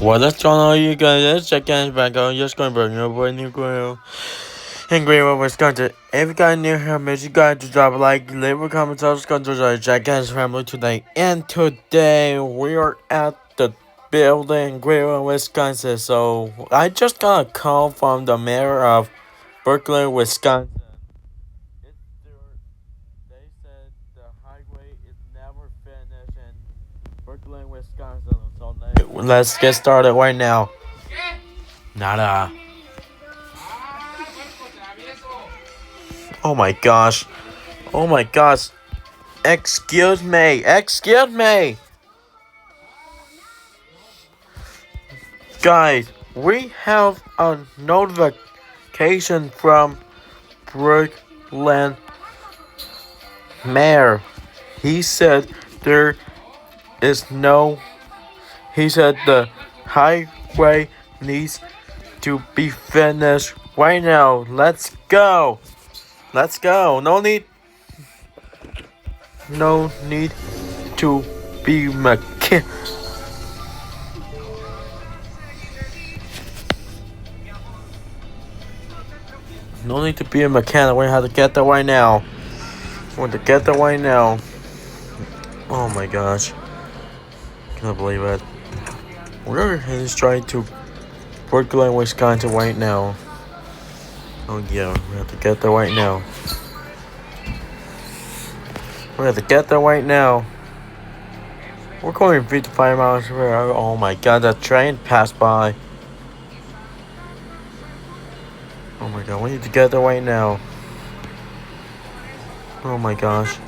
What is going on, you guys? It's Jack back on. Just going to bring you a brand new grill in Greenville, Wisconsin. If you got new here, make sure you guys to drop a like, leave a comment, subscribe to the Jack family today. And today we are at the building Greenville, Wisconsin. So I just got a call from the mayor of Berkeley, Wisconsin. They said the highway is never finished in Berkeley, Wisconsin. So let's get started right now. Nada. Oh my gosh. Oh my gosh. Excuse me. Excuse me. Guys, we have a notification from Brooklyn Mayor. He said there is no. He said the highway needs to be finished right now. Let's go. Let's go. No need to be No need to be a mechanic. We have to get there right now. We have to get there right now. Oh my gosh. Can't believe it. We're just trying to Berkeley, Wisconsin right now. Oh yeah, we have to get there right now. We have to get there right now. We're going 55 miles per hour. Oh my god, that train passed by. Oh my god, we need to get there right now. Oh my gosh.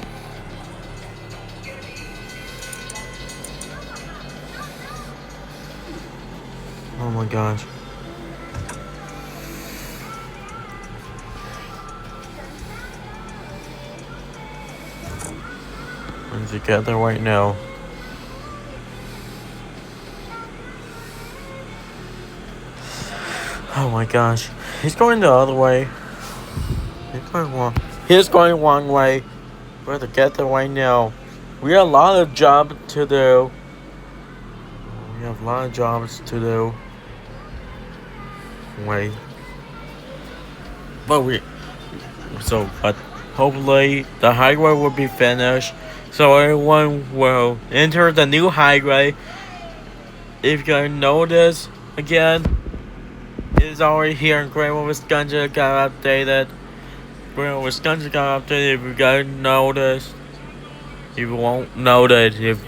Oh my gosh. We need to get there right now. Oh my gosh. He's going the other way. He's going wrong way. We have to get there right now. We have a lot of jobs to do. We have a lot of jobs to do. Wait. But hopefully the highway will be finished. So everyone will enter the new highway. If you notice again, it's already here in Greenville, Wisconsin. Got updated. Greenville, Wisconsin got updated. If you guys noticed, if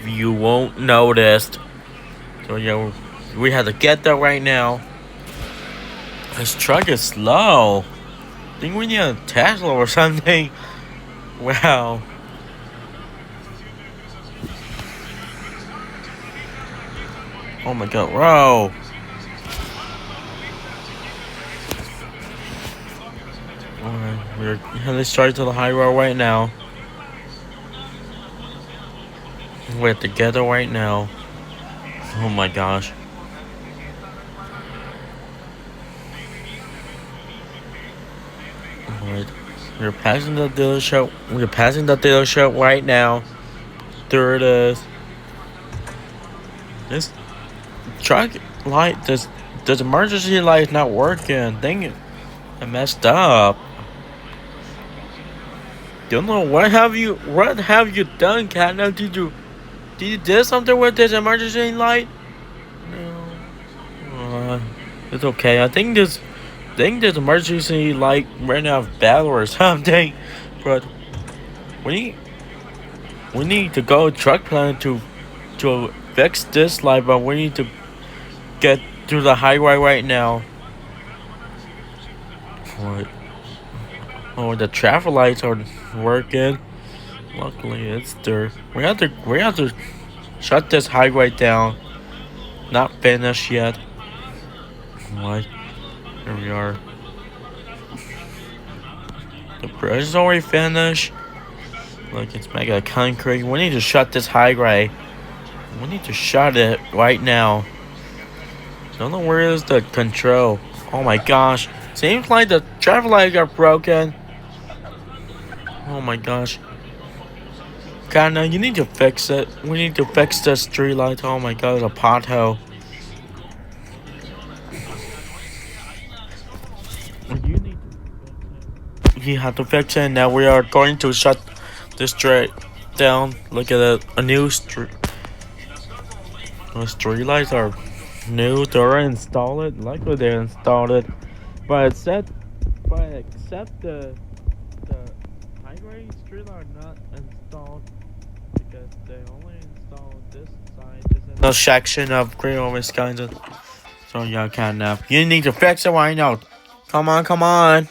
you won't notice. So yeah, we have to get there right now. This truck is slow. I think we need a Tesla or something. Wow. Oh my god, bro. Alright, we're heading straight to the highway right now. We're together right now. Oh my gosh. Alright. We're passing the dealership. We're passing the dealership right now. There it is. This truck light, this emergency light is not working. Dang it. I messed up. Don't know what have you done, Cat? Did you do something with this emergency light? No. It's okay. I think this emergency light ran out of battery or something. But we need to go truck plan to fix this light, but we need to get to the highway right now. What? Oh, the traffic lights are working. Luckily, it's there. We have to shut this highway down. Not finished yet. What? Here we are. The bridge is already finished. Look, it's mega concrete. We need to shut this highway. We need to shut it right now. Don't know where is the control. Oh my gosh. Seems like the traffic light got broken. Oh my gosh. God, you need to fix it. We need to fix the street lights. Oh my god, it's a pothole. he had to fix it. Now we are going to shut this straight down. Look at it. A new street. The street lights are new. They're installed. Likely they installed it, but it said, except the highway street are not installed because they only installed this side. This is no section of Greenville, Wisconsin. So y'all can't nap. You need to fix it right now. Come on, come on.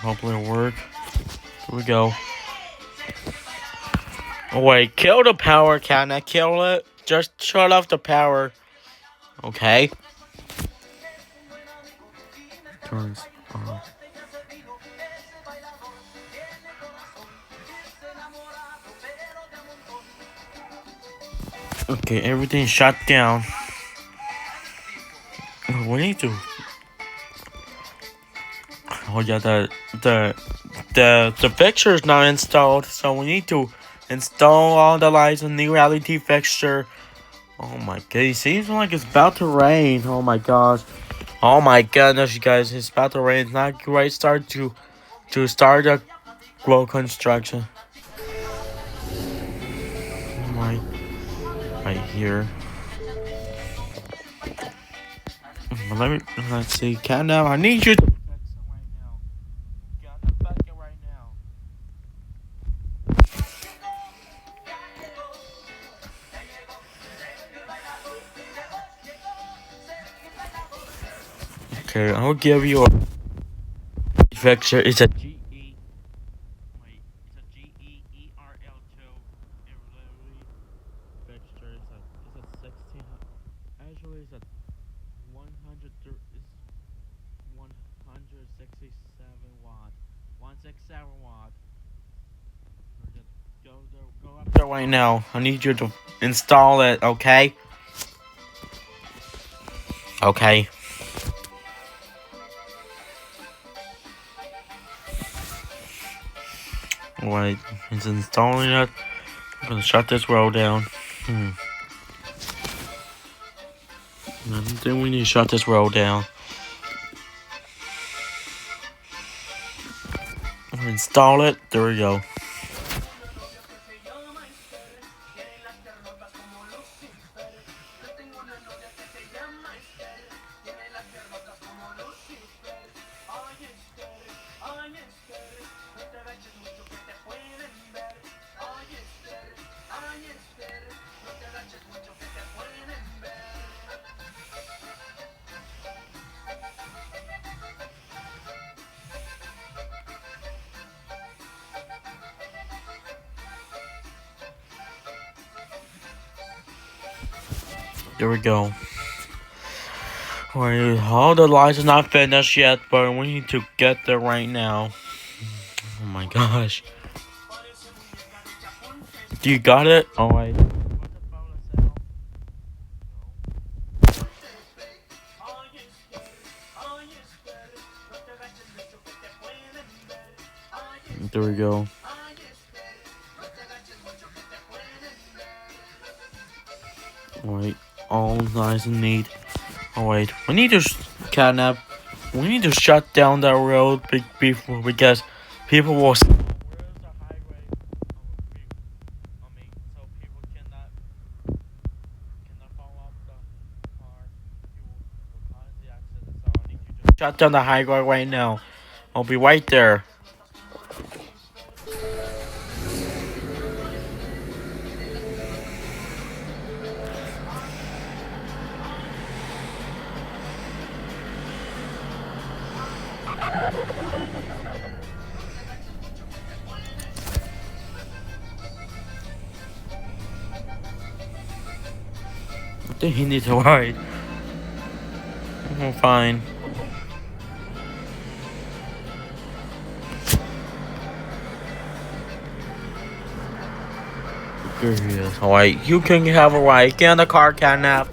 Hopefully it'll work. Here we go. Oh wait, kill the power. Can I kill it? Just shut off the power. Okay. Turns off. Okay, everything's shut down. We need to. Oh yeah, the fixture is not installed, so we need to install all the lights and new LED fixture. Oh my god, it seems like it's about to rain. Oh my gosh. Oh my goodness, you guys, it's about to rain. It's not a great start to start the road construction. Right here. Let's see. Countdown. I need you to fix it right now. Gotta fix it right now. Okay, I'll give you a fixture. It's a GE. Wait, it's a GEERL2. Fixture. It's a 16. Actually, it's a 167 watt. 167 watt. Go up there right now. I need you to install it, okay? Okay. Wait, it's installing it. I'm gonna shut this road down. I think we need to shut this road down. Install it. There we go. There we go. Alright, all the lights are not finished yet, but we need to get there right now. Oh my gosh. Do you got it? Alright. There we go. Alright, all nice and neat. Oh wait, we need to catnap. We need to shut down that road before because people will. Where's the highway? So people cannot follow up the car. People will cause the accident. So I need you to shut down the highway right now. I'll be right there. I think he needs to ride. I'm fine. There he is. Alright, you can have a ride. Get in the car, catnap.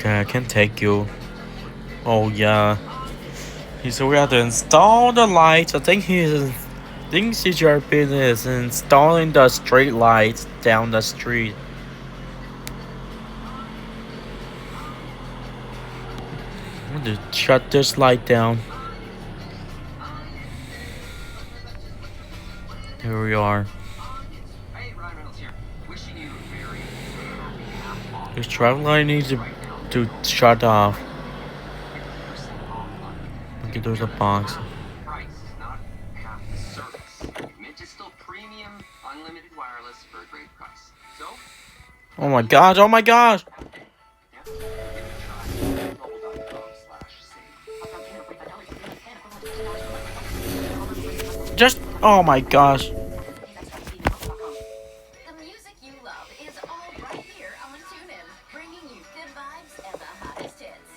Okay, I can take you. Oh yeah. So we have to install the lights. I think his job is installing the street lights down the street. I'm gonna shut this light down. Here we are. This traffic light needs to shut off. Okay, there's a box. Oh my gosh, oh my gosh! Just, oh my gosh. The music you love is all right here on TuneIn, bringing you good vibes and the hottest hits.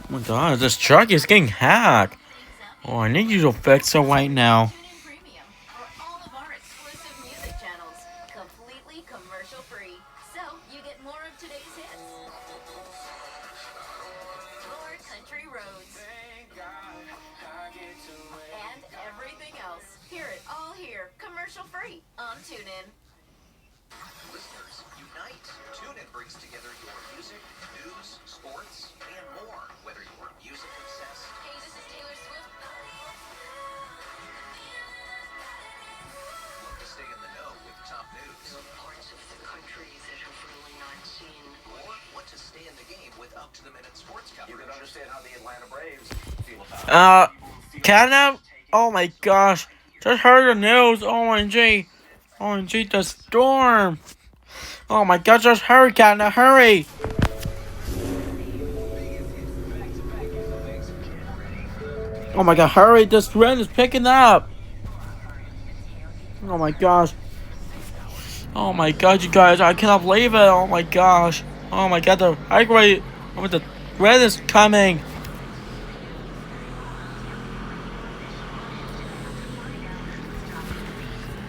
Oh my god, this truck is getting hacked. Oh, I need you to fix it right now. TuneIn Premium for all of our exclusive music channels, completely commercial free, so you get more of today's hits. More country roads. And everything else. Hear it all here, commercial free on TuneIn. Listeners, unite! TuneIn brings together your music, news, sports, and more. Whether you're music obsessed, Hey, this is Taylor Swift. look to stay in the know with top news, Parts of the country that have really not seen. or want to stay in the game with up-to-the-minute sports coverage. You can understand how the Atlanta Braves feel about it. Can I? Oh my gosh. Just heard the news. OMG. OMG, the storm. Oh my gosh, just hurry, Canada, hurry. Oh my god, hurry, this wind is picking up. Oh my gosh. Oh my god, you guys, I cannot believe it. Oh my gosh. Oh my god, the high grade, the wind is coming.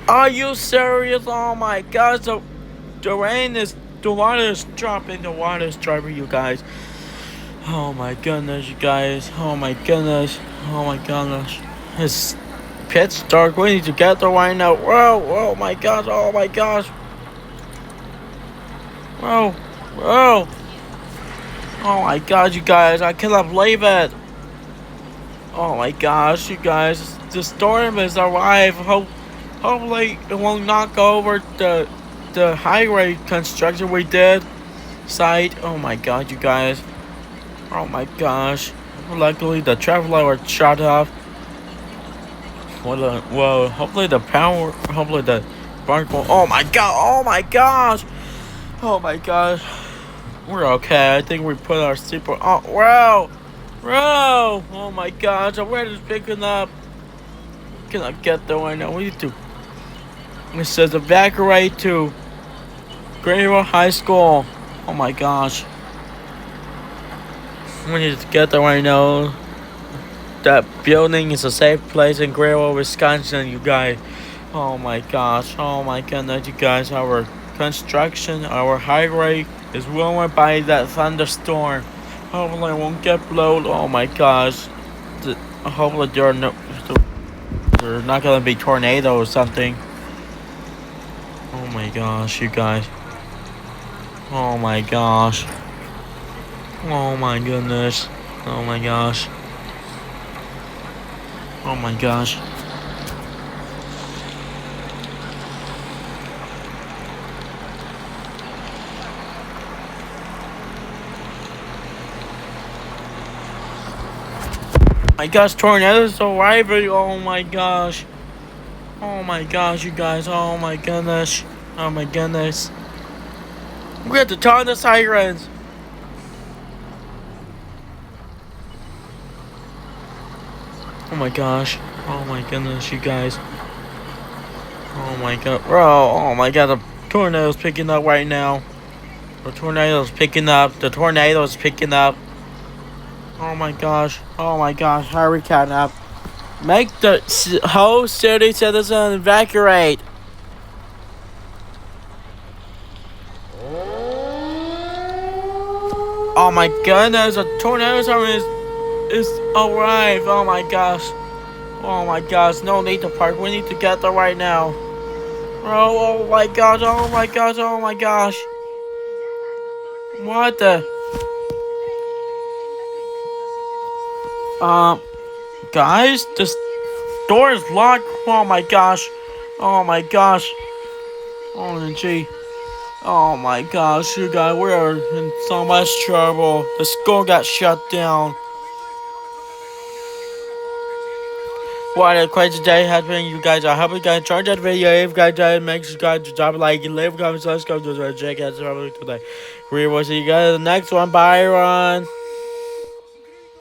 Are you serious? Oh my gosh, the water is dropping, you guys. Oh my goodness, you guys. Oh my goodness. Oh my goodness. It's pitch dark. We need to get the right now. Whoa, oh my gosh, oh my gosh. Whoa, whoa. Oh my god, you guys, I cannot believe it. Oh my gosh, you guys, the storm has arrived. Hopefully it won't knock over the highway construction we did site. Oh my god, you guys. Oh my gosh. Luckily the traffic light was shut off. Well, hopefully the barn will. Oh my god, oh my gosh. Oh my gosh. We're okay. I think we put our seatbelt. Oh, wow. Bro. Oh my gosh, the wind is picking up. Cannot get there right now. We need to. It says evacuate to Greenville High School. Oh my gosh. We need to get there right now. That building is a safe place in Greenville, Wisconsin, you guys. Oh my gosh. Oh my goodness, you guys. Our construction, our highway is ruined by that thunderstorm. Hopefully it won't get blown. Oh my gosh. Hopefully there's not gonna be tornado or something. Oh my gosh, you guys. Oh my gosh. Oh my goodness. Oh my gosh. Oh my gosh. My gosh, tornadoes arriving. Oh my gosh. Oh my gosh, you guys. Oh my goodness. Oh my goodness. We have to turn the sirens. Oh my gosh. Oh my goodness, you guys. Oh my god. Bro, oh my god, the tornado's picking up right now. The tornado's picking up. The tornado's picking up. Oh my gosh. Oh my gosh. Hurry, catnap. Make the whole city citizen evacuate. Oh my goodness, a tornado storm is arrived. Oh my gosh. Oh my gosh, no need to park. We need to get there right now. Oh my gosh, oh my gosh, oh my gosh. What the? Guys, this door is locked. Oh my gosh. Oh my gosh. OMG. Oh my gosh, you guys, we are in so much trouble. The school got shut down. What a crazy day has been, you guys. I hope you guys enjoyed that video. If you guys did, make sure you guys drop a like and leave a comment. So let's go to the Jackass Family today. We will see you guys in the next one. Bye, everyone.